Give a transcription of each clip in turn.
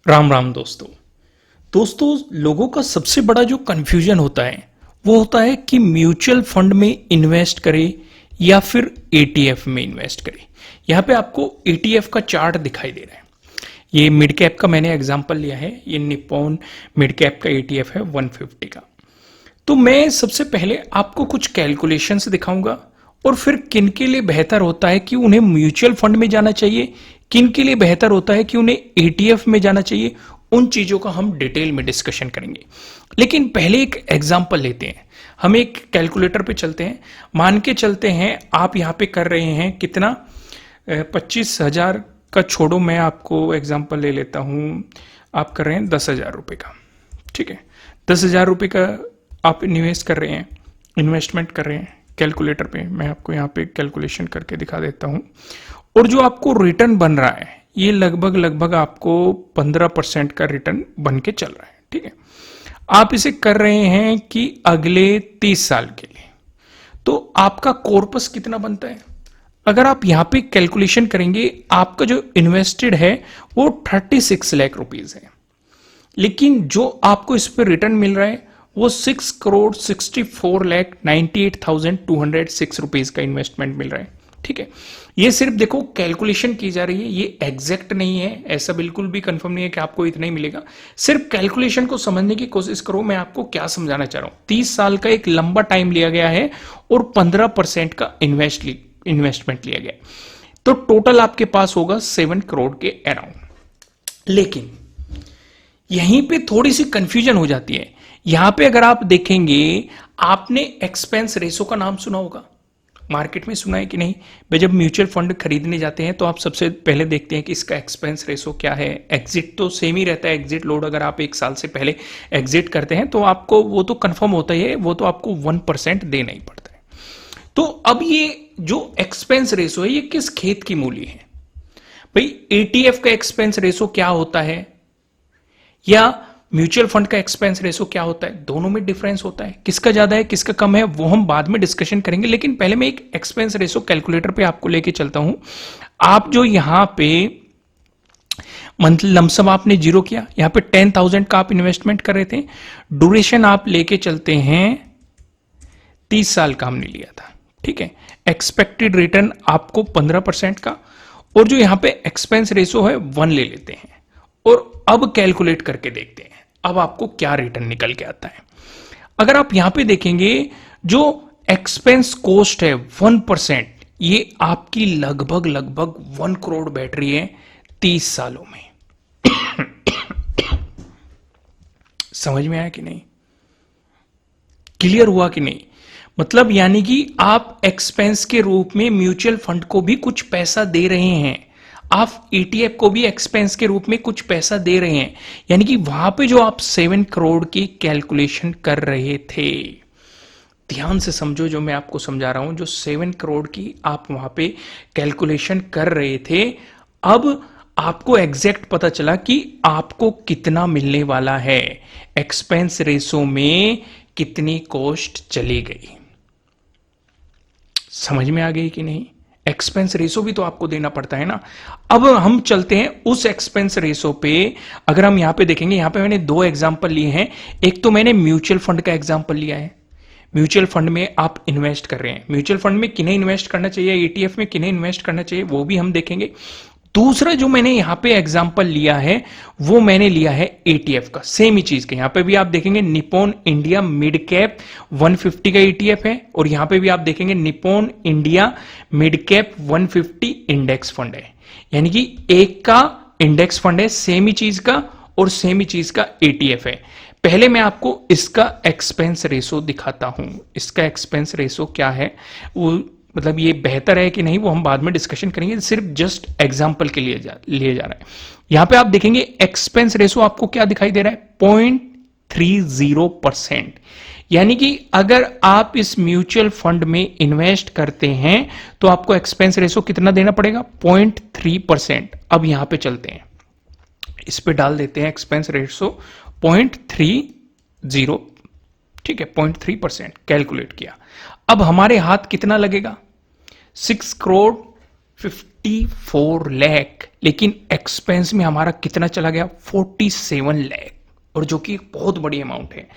राम राम दोस्तों लोगों का सबसे बड़ा जो कंफ्यूजन होता है वो होता है कि म्यूचुअल फंड में इन्वेस्ट करें या फिर एटीएफ में इन्वेस्ट करें। यहाँ पे आपको एटीएफ का चार्ट दिखाई दे रहा है। ये मिड कैप का मैंने एग्जांपल लिया है। ये निप्पॉन मिड कैप का एटीएफ है 150 का। तो मैं सबसे पहले आपको कुछ कैलकुलेशंस दिखाऊंगा और फिर किन के लिए बेहतर होता है कि उन्हें म्यूचुअल फंड में जाना चाहिए, किन के लिए बेहतर होता है कि उन्हें एटीएफ में जाना चाहिए, उन चीजों का हम डिटेल में डिस्कशन करेंगे। लेकिन पहले एक एग्जांपल लेते हैं। हम एक कैलकुलेटर पे चलते हैं। मान के चलते हैं आप यहां पे कर रहे हैं कितना, 25,000 का छोड़ो, मैं आपको एग्जांपल ले लेता हूं। आप कर रहे हैं 10,000 रुपए का, ठीक है। 10,000 रुपए का आप इन्वेस्ट कर रहे हैं, इन्वेस्टमेंट कर रहे हैं। कैलकुलेटर पे मैं आपको यहाँ पे कैलकुलेशन करके दिखा देता हूँ। और जो आपको रिटर्न बन रहा है ये लगभग आपको 15% का रिटर्न बन के चल रहा है, ठीक है। आप इसे कर रहे हैं कि अगले 30 साल के लिए, तो आपका कॉर्पस कितना बनता है? अगर आप यहां पे कैलकुलेशन करेंगे, आपका जो इन्वेस्टेड है वो 36 लाख रुपीज है, लेकिन जो आपको इस पर रिटर्न मिल रहा है वो 6,64,98,206 रुपीज का इन्वेस्टमेंट मिल रहा है, ठीक है। ये सिर्फ देखो कैलकुलेशन की जा रही है, ये एग्जैक्ट नहीं है, ऐसा बिल्कुल भी कंफर्म नहीं है कि आपको इतना ही मिलेगा। सिर्फ कैलकुलेशन को समझने की कोशिश करो। मैं आपको क्या समझाना चाह रहा हूं, 30 साल का एक लंबा टाइम लिया गया है और 15% का इन्वेस्टमेंट लिया गया, तो टोटल आपके पास होगा 7 करोड़ के अराउंड। लेकिन यहीं पे थोड़ी सी कंफ्यूजन हो जाती है। यहां पे अगर आप देखेंगे, आपने एक्सपेंस रेशो का नाम सुना होगा, मार्केट में सुना है कि नहीं? भाई जब म्यूचुअल फंड खरीदने जाते हैं तो आप सबसे पहले देखते हैं कि इसका एक्सपेंस रेशो क्या है। एग्जिट तो सेम ही रहता है, एग्जिट लोड अगर आप 1 साल से पहले एग्जिट करते हैं तो आपको वो तो कंफर्म होता ही है, वो तो आपको 1% देना ही पड़ता है। तो अब ये जो एक्सपेंस रेशो है ये किस खेत की मूली है? भाई एटीएफ का एक्सपेंस रेशो क्या होता है या म्यूचुअल फंड का एक्सपेंस रेशो क्या होता है? दोनों में डिफरेंस होता है। किसका ज्यादा है किसका कम है वो हम बाद में डिस्कशन करेंगे, लेकिन पहले मैं एक एक्सपेंस रेशो कैलकुलेटर पे आपको लेके चलता हूं। आप जो यहां पे मंथली लमसम आपने जीरो किया, यहां पे 10,000 का आप इन्वेस्टमेंट कर रहे थे। ड्यूरेशन आप लेके चलते हैं 30 साल का हमने लिया था, ठीक है। एक्सपेक्टेड रिटर्न आपको 15% का, और जो यहां पे एक्सपेंस रेशो है 1 ले लेते हैं और अब कैलकुलेट करके देखते हैं अब आपको क्या रिटर्न निकल के आता है। अगर आप यहां पे देखेंगे, जो एक्सपेंस कॉस्ट है 1%, ये आपकी लगभग 1 करोड़ बैठ रही है 30 सालों में। समझ में आया कि नहीं? क्लियर हुआ कि नहीं? मतलब यानी कि आप एक्सपेंस के रूप में म्यूचुअल फंड को भी कुछ पैसा दे रहे हैं, आप एटीएफ को भी एक्सपेंस के रूप में कुछ पैसा दे रहे हैं। यानी कि वहां पे जो आप 7 करोड़ की कैलकुलेशन कर रहे थे, ध्यान से समझो जो मैं आपको समझा रहा हूं, जो 7 करोड़ की आप वहां पे कैलकुलेशन कर रहे थे, अब आपको एग्जैक्ट पता चला कि आपको कितना मिलने वाला है, एक्सपेंस रेशो में कितनी कॉस्ट चली गई। समझ में आ गई कि नहीं? एक्सपेंस रेशो भी तो आपको देना पड़ता है ना। अब हम चलते हैं उस एक्सपेंस रेशो पे। अगर हम यहां पे देखेंगे, यहां पे मैंने 2 एग्जांपल लिए हैं। एक तो मैंने म्यूचुअल फंड का एग्जांपल लिया है। म्यूचुअल फंड में आप इन्वेस्ट कर रहे हैं, म्यूचुअल फंड में किन्हें इन्वेस्ट करना चाहिए, एटीएफ में किन्हें इन्वेस्ट करना चाहिए, वो भी हम देखेंगे। दूसरा जो मैंने यहां पे एग्जांपल लिया है वो मैंने लिया है एटीएफ का, सेम ही चीज का। यहां पे भी आप देखेंगे निप्पॉन इंडिया मिड कैप 150 का एटीएफ है, और यहां पे भी आप देखेंगे Nippon India mid cap 150 index fund है। यानी कि एक का इंडेक्स फंड है सेम ही चीज का, और सेम ही चीज का एटीएफ है। पहले मैं आपको इसका एक्सपेंस रेशो दिखाता हूं। इसका एक्सपेंस रेशो क्या है, वो मतलब ये बेहतर है कि नहीं वो हम बाद में डिस्कशन करेंगे, सिर्फ जस्ट एग्जांपल के लिए लिए जा रहा है। यहां पे आप देखेंगे एक्सपेंस रेशो आपको क्या दिखाई दे रहा है, 0.30%। यानी कि अगर आप इस म्यूचुअल फंड में इन्वेस्ट करते हैं तो आपको एक्सपेंस रेशो कितना देना पड़ेगा, 0.3%। अब यहां पे चलते हैं, इस पे डाल देते हैं एक्सपेंस रेशो 0.30, ठीक है, 0.3% कैलकुलेट किया। अब हमारे हाथ कितना लगेगा, 6 करोड़ 54 लाख, लेकिन एक्सपेंस में हमारा कितना चला गया 47 लाख, और जो कि एक बहुत बड़ी अमाउंट है।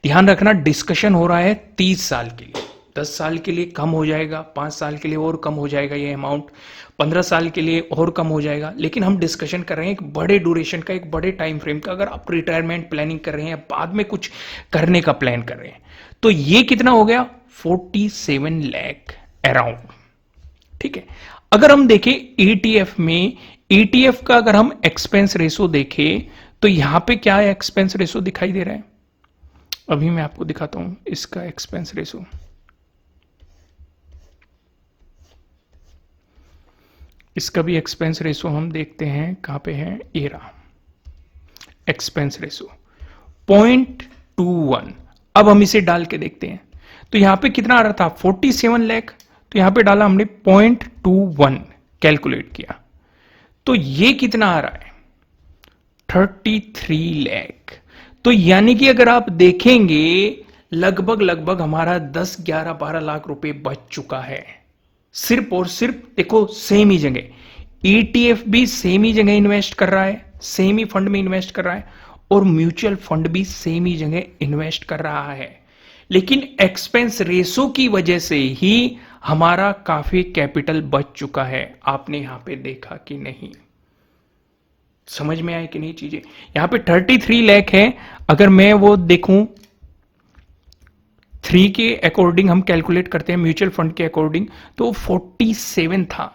ध्यान रखना डिस्कशन हो रहा है 30 साल के लिए, 10 साल के लिए कम हो जाएगा, 5 साल के लिए और कम हो जाएगा ये अमाउंट, 15 साल के लिए और कम हो जाएगा, लेकिन हम डिस्कशन कर रहे हैं एक बड़े ड्यूरेशन का, एक बड़े टाइम फ्रेम का। अगर आप रिटायरमेंट प्लानिंग कर रहे हैं, बाद में कुछ करने का प्लान कर रहे हैं, तो ये कितना हो गया 47 लाख अराउंड। ठीक है, अगर हम देखें ईटीएफ में, ईटीएफ का अगर हम एक्सपेंस रेशो देखें तो यहां पे क्या है, एक्सपेंस रेशो दिखाई दे रहा है, अभी मैं आपको दिखाता हूं इसका एक्सपेंस रेशो। इसका भी एक्सपेंस रेशो हम देखते हैं कहां पे है, ये रहा एक्सपेंस रेशो 0.21। अब हम इसे डाल के देखते हैं, तो यहां पे कितना आ रहा था 47 लाख, तो यहां पे डाला हमने 0.21, कैलकुलेट किया तो ये कितना आ रहा है 33 लाख। तो यानी कि अगर आप देखेंगे लगभग हमारा 10, 11, 12 लाख रुपए बच चुका है, सिर्फ और सिर्फ देखो सेम ही जगह। ईटीएफ भी सेम ही जगह इन्वेस्ट कर रहा है, सेम ही फंड में इन्वेस्ट कर रहा है, और म्यूचुअल फंड भी सेम ही जगह इन्वेस्ट कर रहा है, लेकिन एक्सपेंस रेशो की वजह से ही हमारा काफी कैपिटल बच चुका है। आपने यहां पे देखा कि नहीं, समझ में आए कि नहीं चीजें। यहां पे 33 लाख है, अगर मैं वो देखूं 3 के अकॉर्डिंग हम कैलकुलेट करते हैं, म्यूचुअल फंड के अकॉर्डिंग, तो 47 था,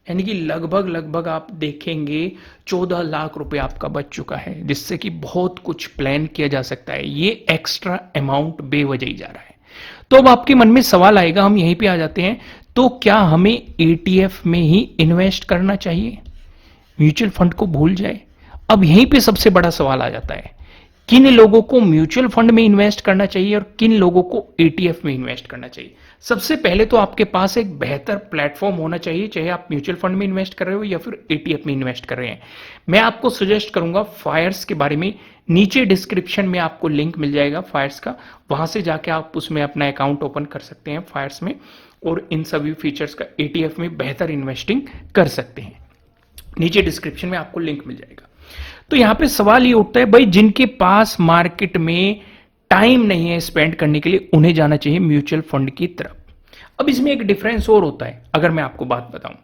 यानी कि लगभग आप देखेंगे 14 लाख रुपए आपका बच चुका है, जिससे कि बहुत कुछ प्लान किया जा सकता है। ये एक्स्ट्रा अमाउंट बेवजह ही जा रहा है। तो अब आपके मन में सवाल आएगा, हम यहीं पे आ जाते हैं, तो क्या हमें ईटीएफ में ही इन्वेस्ट करना चाहिए, म्यूचुअल फंड को भूल जाए? अब यहीं पे सबसे बड़ा सवाल आ जाता है, किन लोगों को म्यूचुअल फंड में इन्वेस्ट करना चाहिए और किन लोगों को ईटीएफ में इन्वेस्ट करना चाहिए। सबसे पहले तो आपके पास एक बेहतर प्लेटफॉर्म होना चाहिए, चाहे आप म्यूचुअल फंड में इन्वेस्ट कर रहे हो या फिर ईटीएफ में इन्वेस्ट कर रहे हैं। मैं आपको सजेस्ट करूंगा फायर्स के बारे में, नीचे डिस्क्रिप्शन में आपको लिंक मिल जाएगा फायर्स का, वहां से जाके आप उसमें अपना अकाउंट ओपन कर सकते हैं फायर्स में, और इन सभी फीचर्स का ईटीएफ में बेहतर इन्वेस्टिंग कर सकते हैं। नीचे डिस्क्रिप्शन में आपको लिंक मिल जाएगा। तो यहां पे सवाल ये उठता है, भाई जिनके पास मार्केट में टाइम नहीं है स्पेंड करने के लिए, उन्हें जाना चाहिए म्यूचुअल फंड की तरफ। अब इसमें एक डिफरेंस और होता है, अगर मैं आपको बात बताऊं,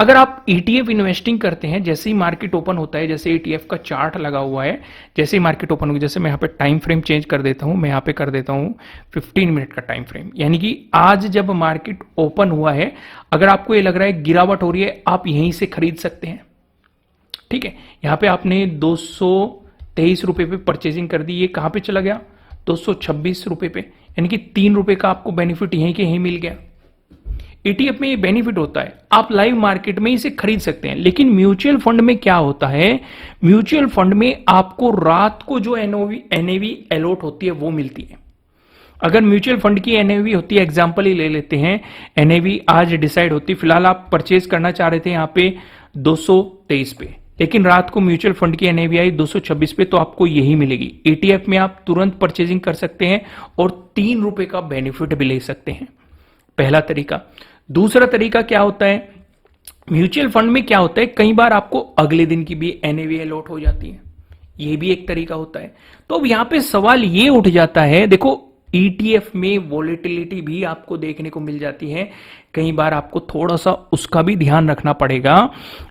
अगर आप ईटीएफ इन्वेस्टिंग करते हैं, जैसे ही मार्केट ओपन होता है, जैसे ईटीएफ का चार्ट लगा हुआ है, जैसे ही मार्केट ओपन होगी, जैसे मैं यहाँ पे टाइम फ्रेम चेंज कर देता हूं, मैं यहाँ पे कर देता हूं 15 मिनट का टाइम फ्रेम, यानी कि आज जब मार्केट ओपन हुआ है, अगर आपको ये लग रहा है गिरावट हो रही है, आप यहीं से खरीद सकते हैं। ठीक है, यहां पे आपने 223 रुपए पे परचेजिंग कर दी, ये कहां पे चला गया 226 रुपए पे, यानी कि 3 रुपए का आपको बेनिफिट यहीं के यहीं मिल गया। ईटीएफ में ये बेनिफिट होता है, आप लाइव मार्केट में इसे खरीद सकते हैं। लेकिन म्यूचुअल फंड में क्या होता है, म्यूचुअल फंड में आपको रात को जो एनएवी अलॉट होती है वो मिलती है। अगर म्यूचुअल फंड की एनएवी होती है, एग्जांपल ही ले लेते हैं, एनएवी आज डिसाइड होती, फिलहाल आप परचेज करना चाह रहे थे यहां पे 223 पे, लेकिन रात को म्यूचुअल फंड की एनएवी आई 226 पे, तो आपको यही मिलेगी। ईटीएफ में आप तुरंत परचेजिंग कर सकते हैं और 3 रुपए का बेनिफिट भी ले सकते हैं, पहला तरीका। दूसरा तरीका क्या होता है, म्यूचुअल फंड में क्या होता है, कई बार आपको अगले दिन की भी एनएवी अलॉट हो जाती है, यह भी एक तरीका होता है। तो अब यहां पे सवाल ये उठ जाता है, देखो ईटीएफ में वॉलेटिलिटी भी आपको देखने को मिल जाती है, कई बार आपको थोड़ा सा उसका भी ध्यान रखना पड़ेगा,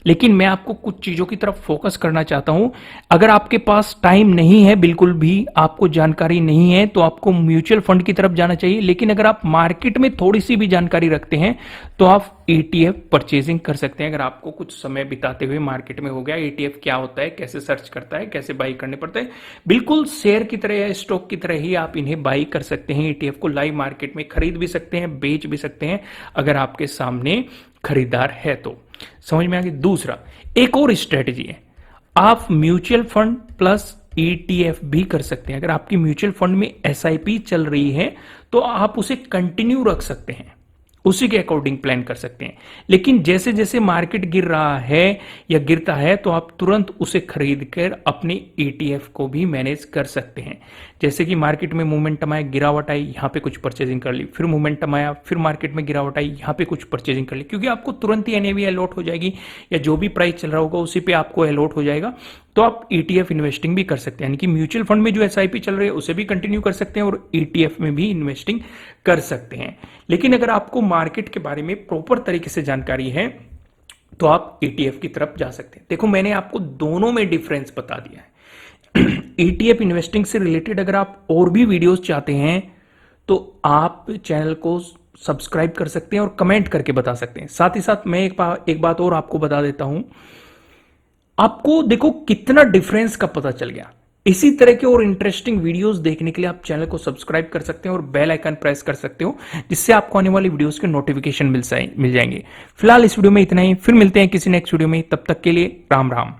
लेकिन मैं आपको कुछ चीजों की तरफ फोकस करना चाहता हूं। अगर आपके पास टाइम नहीं है, बिल्कुल भी आपको जानकारी नहीं है, तो आपको म्यूचुअल फंड की तरफ जाना चाहिए। लेकिन अगर आप मार्केट में थोड़ी सी भी जानकारी रखते हैं तो आप ईटीएफ परचेजिंग कर सकते हैं। अगर आपको कुछ समय बिताते हुए मार्केट में हो गया, ईटीएफ क्या होता है, कैसे सर्च करता है, कैसे बाई करने पड़ता है, बिल्कुल शेयर की तरह या स्टॉक की तरह ही आप इन्हें बाई कर सकते हैं। ईटीएफ को लाइव मार्केट में खरीद भी सकते हैं, बेच भी सकते हैं, अगर आपके सामने खरीदार है तो। समझ में आ गई। दूसरा एक और स्ट्रेटजी है, आप म्यूचुअल फंड प्लस ईटीएफ भी कर सकते हैं। अगर आपकी म्यूचुअल फंड में एसआईपी चल रही है तो आप उसे कंटिन्यू रख सकते हैं, उसी के अकॉर्डिंग प्लान कर सकते हैं। लेकिन जैसे जैसे मार्केट गिर रहा है या गिरता है तो आप तुरंत उसे खरीद कर अपने ETF को भी मैनेज कर सकते हैं। जैसे कि मार्केट में मोमेंटम आया, गिरावट आई, यहाँ पे कुछ परचेजिंग कर ली, फिर मोमेंटम आया, फिर मार्केट में गिरावट आई, यहाँ पे कुछ परचेजिंग कर ली, क्योंकि आपको तुरंत ही NAV अलॉट हो जाएगी या जो भी प्राइस चल रहा होगा उसी पे आपको अलॉट हो जाएगा। तो आप ETF इन्वेस्टिंग भी कर सकते हैं, यानी कि म्यूचुअल फंड में जो SIP चल रही है उसे भी कंटिन्यू कर सकते हैं और ETF में भी इन्वेस्टिंग कर सकते हैं। लेकिन अगर आपको मार्केट के बारे में प्रॉपर तरीके से जानकारी है तो आप ETF की तरफ जा सकते हैं। देखो मैंने आपको दोनों में डिफरेंस बता दिया है। ETF इन्वेस्टिंग से रिलेटेड अगर आप और भी वीडियोस चाहते हैं तो आप चैनल को सब्सक्राइब कर सकते हैं और कमेंट करके बता सकते हैं। साथ ही साथ मैं एक बात और आपको बता देता हूं, आपको देखो कितना डिफरेंस का पता चल गया। इसी तरह के और इंटरेस्टिंग वीडियोस देखने के लिए आप चैनल को सब्सक्राइब कर सकते हैं और बेल आइकन प्रेस कर सकते हो, जिससे आपको आने वाली वीडियोस के नोटिफिकेशन मिल जाएंगे। फिलहाल इस वीडियो में इतना ही, फिर मिलते हैं किसी नेक्स्ट वीडियो में, तब तक के लिए राम राम।